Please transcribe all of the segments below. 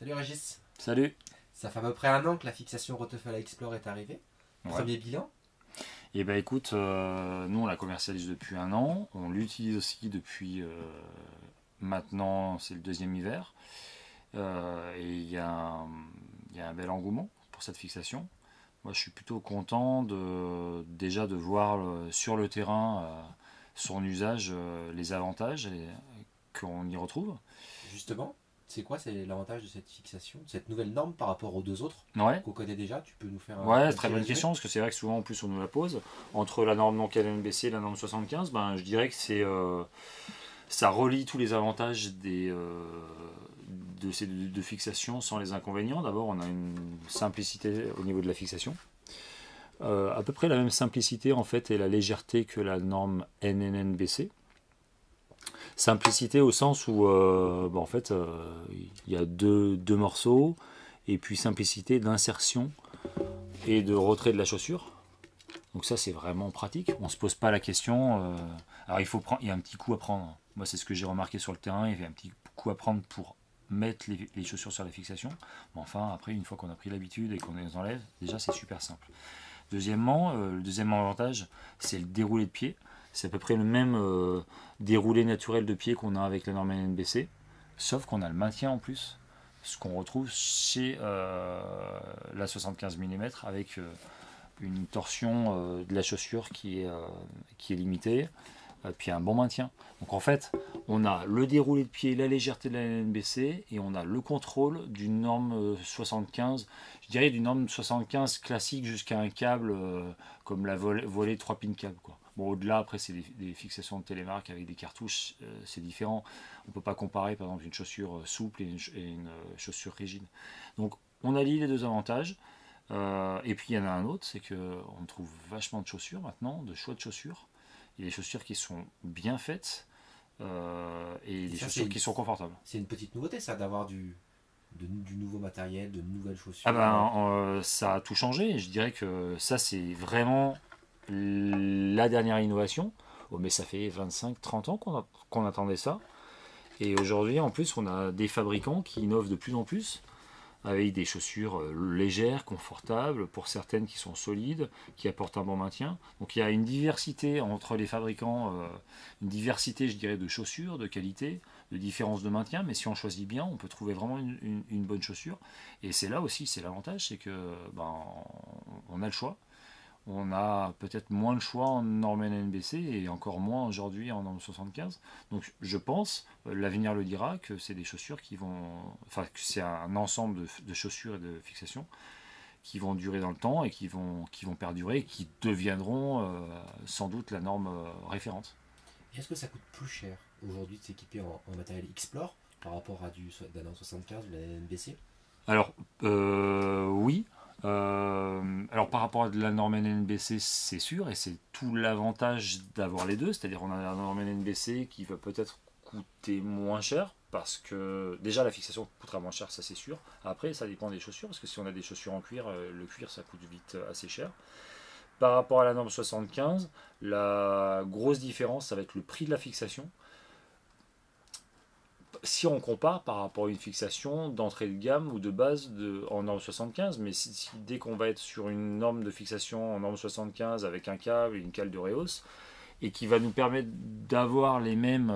Salut Régis. Salut. Ça fait à peu près un an que la fixation Rotofala Explore est arrivée. Ouais. Premier bilan. Et ben écoute, nous on la commercialise depuis un an, on l'utilise aussi depuis maintenant, c'est le deuxième hiver. Et il y a un bel engouement pour cette fixation. Moi je suis plutôt content déjà de voir sur le terrain son usage, les avantages qu'on y retrouve. Justement, c'est l'avantage de cette fixation, de cette nouvelle norme par rapport aux deux autres Ouais. qu'on connaît déjà. Tu peux nous faire Ouais, un très petit bonne résumé question, parce que c'est vrai que souvent en plus on nous la pose. Entre la norme non NBC et la norme 75, ben, je dirais que ça relie tous les avantages de ces deux fixations sans les inconvénients. D'abord, on a une simplicité au niveau de la fixation. À peu près la même simplicité en fait et la légèreté que la norme NNNBC. Simplicité au sens où en fait il y a deux morceaux, et puis simplicité d'insertion et de retrait de la chaussure. Donc ça c'est vraiment pratique, on ne se pose pas la question. Alors il y a un petit coup à prendre. Moi c'est ce que j'ai remarqué sur le terrain, il y a un petit coup à prendre pour mettre les chaussures sur la fixation. Mais enfin après une fois qu'on a pris l'habitude et qu'on les enlève, déjà c'est super simple. Deuxièmement, le deuxième avantage c'est le déroulé de pied. C'est à peu près le même déroulé naturel de pied qu'on a avec la norme NBC, sauf qu'on a le maintien en plus, ce qu'on retrouve chez la 75 mm avec une torsion de la chaussure qui est limitée, puis un bon maintien. Donc en fait, on a le déroulé de pied, la légèreté de la NBC, et on a le contrôle d'une norme 75, je dirais d'une norme 75 classique jusqu'à un câble comme la volée 3 pin câble, quoi. Bon, au-delà, après, c'est des fixations de télémarque avec des cartouches, c'est différent. On ne peut pas comparer, par exemple, une chaussure souple et une chaussure rigide. Donc, on allie les deux avantages. Et puis, il y en a un autre, c'est qu'on trouve vachement de chaussures maintenant, de choix de chaussures. Il y a des chaussures qui sont bien faites et des chaussures qui sont confortables. C'est une petite nouveauté, ça, d'avoir du nouveau matériel, de nouvelles chaussures. Ah ben, ça a tout changé. Je dirais que ça, c'est vraiment la dernière innovation. Oh, mais ça fait 25-30 ans qu'on attendait ça. Et aujourd'hui, en plus, on a des fabricants qui innovent de plus en plus avec des chaussures légères, confortables, pour certaines qui sont solides, qui apportent un bon maintien. Donc il y a une diversité entre les fabricants, une diversité, je dirais, de chaussures, de qualité, de différence de maintien, mais si on choisit bien, on peut trouver vraiment une bonne chaussure. Et c'est là aussi, c'est l'avantage, c'est que on a le choix. On a peut-être moins le choix en norme NBC et encore moins aujourd'hui en norme 75. Donc je pense, l'avenir le dira, que c'est des chaussures qui vont... Enfin, que c'est un ensemble de chaussures et de fixations qui vont durer dans le temps et qui vont perdurer et qui deviendront sans doute la norme référente. Est-ce que ça coûte plus cher aujourd'hui de s'équiper en matériel Explore par rapport à de la norme 75 ou de la NBC? Alors, oui. Alors par rapport à la norme NBC, c'est sûr, et c'est tout l'avantage d'avoir les deux, c'est-à-dire on a la norme NBC qui va peut-être coûter moins cher, parce que déjà la fixation coûtera moins cher, ça c'est sûr. Après ça dépend des chaussures, parce que si on a des chaussures en cuir, le cuir ça coûte vite assez cher. Par rapport à la norme 75, la grosse différence ça va être le prix de la fixation. Si on compare par rapport à une fixation d'entrée de gamme ou de base en norme 75, mais dès qu'on va être sur une norme de fixation en norme 75 avec un câble et une cale de Reos, et qui va nous permettre d'avoir les mêmes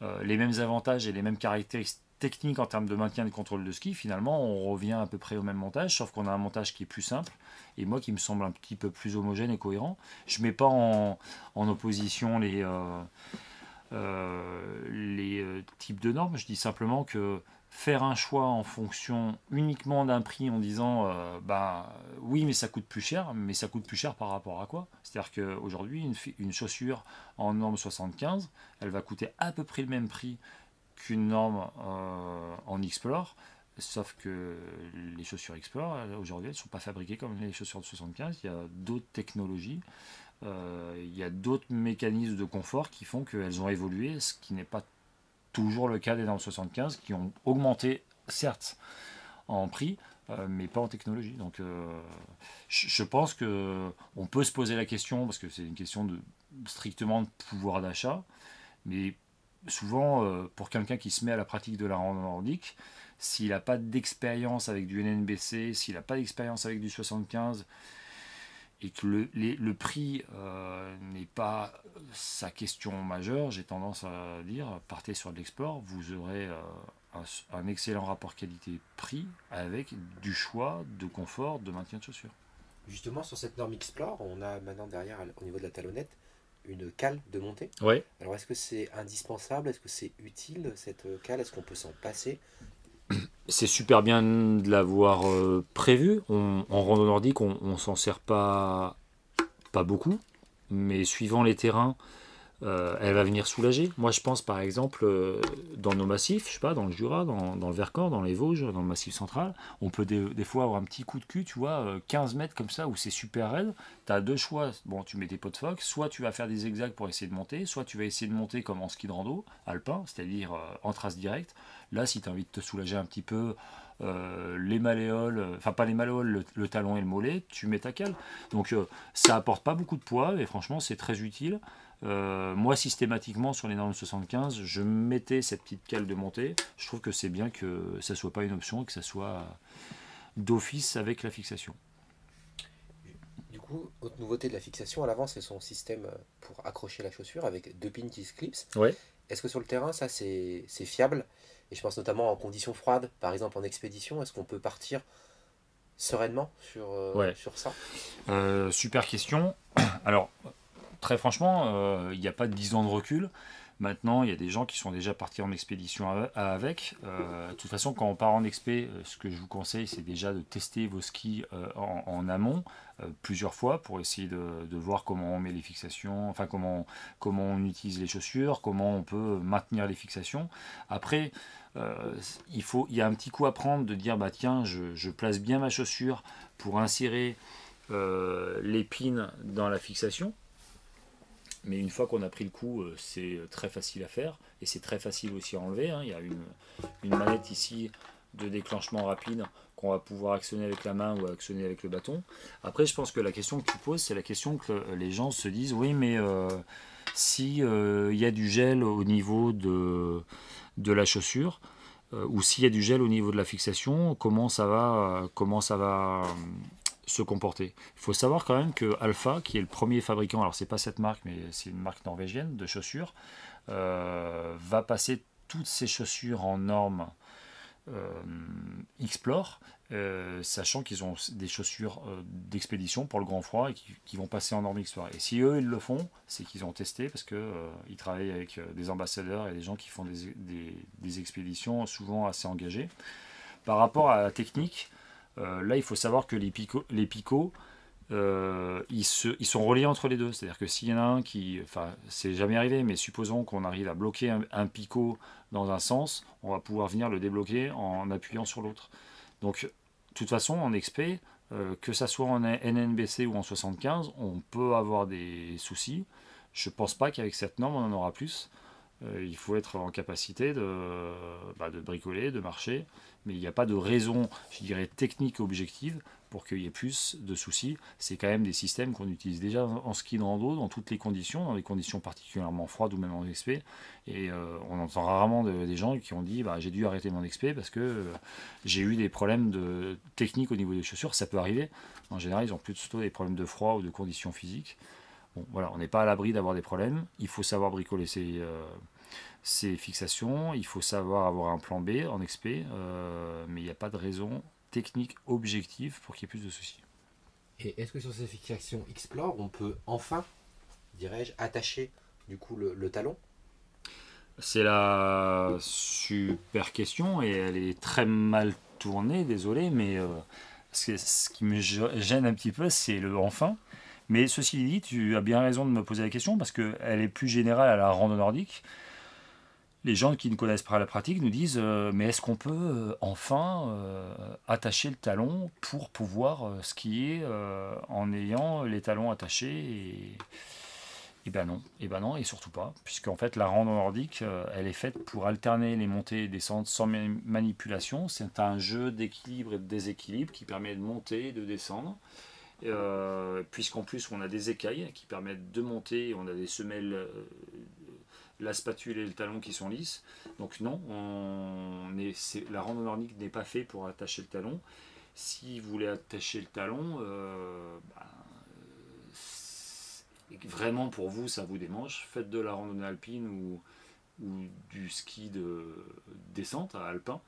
avantages et les mêmes caractéristiques techniques en termes de maintien et de contrôle de ski, finalement on revient à peu près au même montage, sauf qu'on a un montage qui est plus simple, et moi qui me semble un petit peu plus homogène et cohérent. Je ne mets pas en opposition les types de normes. Je dis simplement que faire un choix en fonction uniquement d'un prix en disant oui mais ça coûte plus cher, mais ça coûte plus cher par rapport à quoi? C'est-à-dire qu'aujourd'hui une chaussure en norme 75 elle va coûter à peu près le même prix qu'une norme en Explore, sauf que les chaussures Explore aujourd'hui elles ne sont pas fabriquées comme les chaussures de 75, il y a d'autres technologies. Il y a d'autres mécanismes de confort qui font qu'elles ont évolué, ce qui n'est pas toujours le cas des normes 75, qui ont augmenté, certes, en prix, mais pas en technologie. Donc je pense qu'on peut se poser la question, parce que c'est une question strictement de pouvoir d'achat, mais souvent, pour quelqu'un qui se met à la pratique de la randonnée nordique, s'il n'a pas d'expérience avec du NNBC, s'il n'a pas d'expérience avec du 75, et que le prix n'est pas sa question majeure, j'ai tendance à dire, partez sur de l'export, vous aurez un excellent rapport qualité-prix avec du choix, de confort, de maintien de chaussures. Justement, sur cette norme Explore, on a maintenant derrière, au niveau de la talonnette, une cale de montée. Ouais. Alors, est-ce que c'est indispensable? Est-ce que c'est utile, cette cale? Est-ce qu'on peut s'en passer? C'est super bien de l'avoir prévu. En rando nordique, on s'en sert pas beaucoup, mais suivant les terrains, elle va venir soulager. Moi, je pense par exemple dans nos massifs, je sais pas, dans le Jura, dans le Vercors, dans les Vosges, dans le Massif central, on peut des fois avoir un petit coup de cul, tu vois, 15 mètres comme ça où c'est super raide. Tu as deux choix. Bon, tu mets tes pots de phoque, soit tu vas faire des zigzags pour essayer de monter, soit tu vas essayer de monter comme en ski de rando alpin, c'est-à-dire en trace directe. Là, si tu as envie de te soulager un petit peu, les malléoles, enfin pas les malléoles, le talon et le mollet, tu mets ta cale. Donc ça apporte pas beaucoup de poids et franchement c'est très utile. Moi systématiquement sur les normes 75, je mettais cette petite cale de montée. Je trouve que c'est bien que ça soit pas une option et que ça soit d'office avec la fixation. Du coup, autre nouveauté de la fixation, à l'avant, c'est son système pour accrocher la chaussure avec deux pins qui se clipsent. Ouais. Est-ce que sur le terrain, ça c'est fiable? Et je pense notamment en conditions froides, par exemple en expédition, est-ce qu'on peut partir sereinement Ouais. sur ça? Super question. Alors, très franchement, il n'y a pas de 10 ans de recul. Maintenant, il y a des gens qui sont déjà partis en expédition avec. De toute façon, quand on part en expé, ce que je vous conseille, c'est déjà de tester vos skis en amont plusieurs fois pour essayer de voir comment on met les fixations, enfin comment on utilise les chaussures, comment on peut maintenir les fixations. Après, il y a un petit coup à prendre de dire, bah tiens, je place bien ma chaussure pour insérer les pins dans la fixation. Mais une fois qu'on a pris le coup, c'est très facile à faire et c'est très facile aussi à enlever. Il y a une manette ici de déclenchement rapide qu'on va pouvoir actionner avec la main ou actionner avec le bâton. Après, je pense que la question que tu poses, c'est la question que les gens se disent, oui, mais si il y a du gel au niveau de la chaussure, ou s'il y a du gel au niveau de la fixation, comment ça va se comporter. Il faut savoir quand même que Alpha, qui est le premier fabricant, alors c'est pas cette marque, mais c'est une marque norvégienne de chaussures, va passer toutes ses chaussures en normes Explore, sachant qu'ils ont des chaussures d'expédition pour le grand froid et qui vont passer en norme Explore. Et si eux ils le font, c'est qu'ils ont testé parce que ils travaillent avec des ambassadeurs et des gens qui font des expéditions souvent assez engagées. Par rapport à la technique, là il faut savoir que les picots ils sont reliés entre les deux. C'est-à-dire que s'il y en a un qui, enfin, c'est jamais arrivé, mais supposons qu'on arrive à bloquer un picot dans un sens, on va pouvoir venir le débloquer en appuyant sur l'autre. Donc, de toute façon, en expé, que ça soit en NNBC ou en 75, on peut avoir des soucis. Je pense pas qu'avec cette norme, on en aura plus. Il faut être en capacité de bricoler, de marcher, mais il n'y a pas de raison, je dirais, technique objective pour qu'il y ait plus de soucis. C'est quand même des systèmes qu'on utilise déjà en ski de rando, dans toutes les conditions, dans des conditions particulièrement froides ou même en expé. Et on entend rarement des gens qui ont dit j'ai dû arrêter mon expé parce que j'ai eu des problèmes techniques au niveau des chaussures. Ça peut arriver. En général, ils ont plutôt des problèmes de froid ou de conditions physiques. Bon, voilà, on n'est pas à l'abri d'avoir des problèmes. Il faut savoir bricoler ses fixations. Il faut savoir avoir un plan B en expé. Mais il n'y a pas de raison technique objective pour qu'il y ait plus de soucis. Et est-ce que sur ces fixations Explore, on peut enfin, dirais-je, attacher du coup le talon? C'est la super question et elle est très mal tournée, désolé, mais ce qui me gêne un petit peu, c'est le enfin. Mais ceci dit, tu as bien raison de me poser la question parce qu'elle est plus générale à la rando nordique. Les gens qui ne connaissent pas la pratique nous disent mais est-ce qu'on peut enfin attacher le talon pour pouvoir skier en ayant les talons attachés et ben non, et surtout pas, puisqu'en fait la rando nordique, elle est faite pour alterner les montées et descentes sans manipulation. C'est un jeu d'équilibre et de déséquilibre qui permet de monter et de descendre. Puisqu'en plus on a des écailles qui permettent de monter, on a des semelles la spatule et le talon qui sont lisses. Donc non, la rando nordique n'est pas fait pour attacher le talon. Si vous voulez attacher le talon, vraiment pour vous ça vous démange, faites de la randonnée alpine ou du ski de descente à alpin.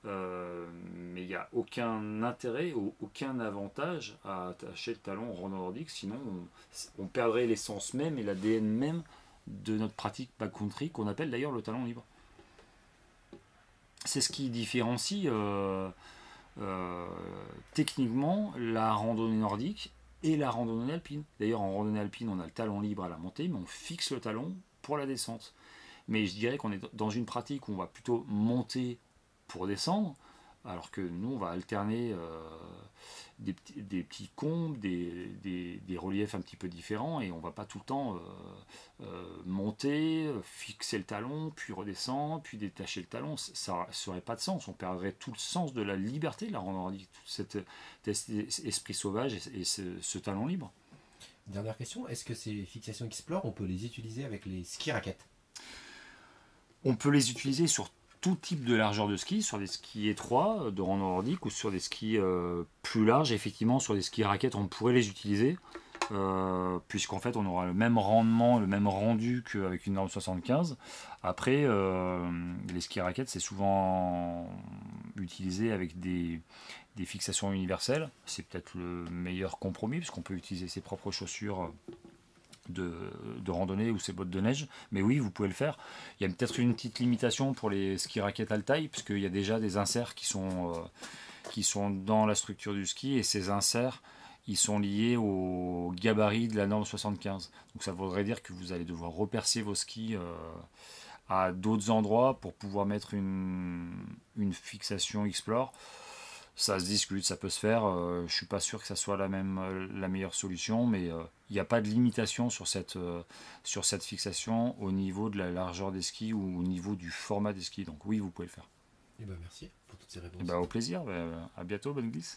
Mais il n'y a aucun intérêt ou aucun avantage à attacher le talon en rando nordique, sinon on perdrait l'essence même et l'ADN même de notre pratique backcountry, qu'on appelle d'ailleurs le talon libre. C'est ce qui différencie techniquement la randonnée nordique et la randonnée alpine. D'ailleurs, en randonnée alpine, on a le talon libre à la montée, mais on fixe le talon pour la descente. Mais je dirais qu'on est dans une pratique où on va plutôt monter pour descendre, alors que nous, on va alterner des petits combes, des reliefs un petit peu différents, et on va pas tout le temps monter, fixer le talon, puis redescendre, puis détacher le talon. Ça n'aurait pas de sens. On perdrait tout le sens de la liberté de la randonnée, cet esprit sauvage et ce talon libre. Dernière question, est-ce que ces fixations Explore, on peut les utiliser avec les ski raquettes? On peut les utiliser sur tout type de largeur de ski, sur des skis étroits de rando nordique ou sur des skis plus larges. Effectivement, sur des skis raquettes, on pourrait les utiliser, puisqu'en fait, on aura le même rendement, le même rendu qu'avec une norme 75. Après, les skis raquettes, c'est souvent utilisé avec des fixations universelles. C'est peut-être le meilleur compromis, puisqu'on peut utiliser ses propres chaussures de randonnée ou ses bottes de neige, mais oui, vous pouvez le faire. Il y a peut-être une petite limitation pour les skis raquettes Altaï, puisqu'il y a déjà des inserts qui sont dans la structure du ski, et ces inserts, ils sont liés au gabarit de la norme 75. Donc ça voudrait dire que vous allez devoir repercer vos skis à d'autres endroits pour pouvoir mettre une fixation Explore. Ça se discute, ça peut se faire. Je suis pas sûr que ça soit la meilleure solution, mais il n'y a pas de limitation sur cette fixation au niveau de la largeur des skis ou au niveau du format des skis. Donc oui, vous pouvez le faire. Eh ben merci pour toutes ces réponses. Et ben, au plaisir, à bientôt, bonne glisse.